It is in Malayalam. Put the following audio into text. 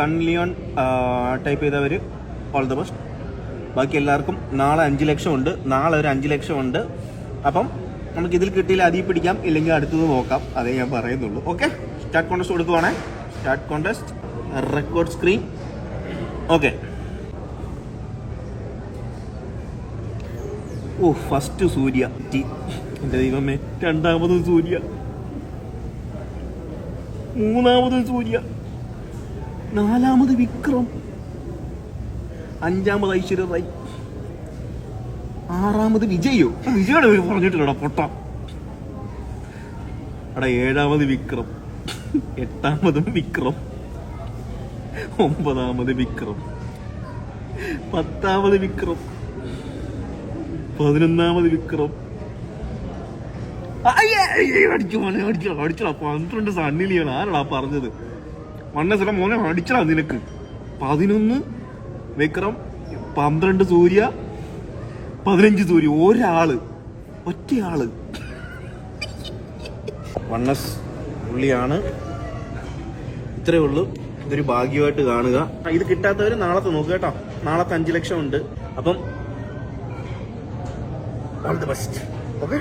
സൺ ലിയോൺ ടൈപ്പ് ചെയ്തവർ ഓൾ ദ ബെസ്റ്റ്. ബാക്കി എല്ലാവർക്കും നാളെ 5 ലക്ഷം ഉണ്ട്, നാളെ ഒരു 5 ലക്ഷം ഉണ്ട്. അപ്പം നമുക്ക് ഇതിൽ കിട്ടിയില്ല അതിൽ പിടിക്കാം, ഇല്ലെങ്കിൽ അടുത്തത് നോക്കാം, അതേ ഞാൻ പറയുന്നുള്ളൂ. ഓക്കെ, സ്റ്റാർട്ട് കോൺടെസ്റ്റ് കൊടുക്കുവാണേ. Start contest, record screen. Okay. ഓ, ഫസ്റ്റ് സൂര്യ, എൻ്റെ ദൈവമേ. രണ്ടാമത് സൂര്യ, മൂന്നാമത് സൂര്യ, നാലാമത് വിക്രം, അഞ്ചാമത് ഐശ്വര്യ റായ്, ആറാമത് വിജയോ. വിജയുടെ പേര് പറഞ്ഞിട്ടില്ലടാ പൊട്ട. എടാ, ഏഴാമത് വിക്രം, എട്ടാമതും വിക്രം, ഒമ്പതാമത് വിക്രം, പത്താമത് വിക്രം, 11ാമത് വിക്രം. അടിച്ചടാ 12 സണ്ണിലിയാണ്. ആരാടാ പറഞ്ഞത്? മണ്ണസിലെ മോനെ അടിച്ചടാ നിനക്ക്. 11 വിക്രം, 12 സൂര്യ, 15 സൂര്യ. ഒരാള്, ഒറ്റയാള്. വണ്ണസ് പുള്ളിയാണ്. ഇത്രയേ ഉള്ളൂ. ഇതൊരു ഭാഗ്യമായിട്ട് കാണുക. ഇത് കിട്ടാത്തവര് നാളത്തെ നോക്കുക കേട്ടോ. നാളത്തെ 5 ലക്ഷം ഉണ്ട്. അപ്പം ഓൾ ദി ബെസ്റ്റ്. ഓക്കെ.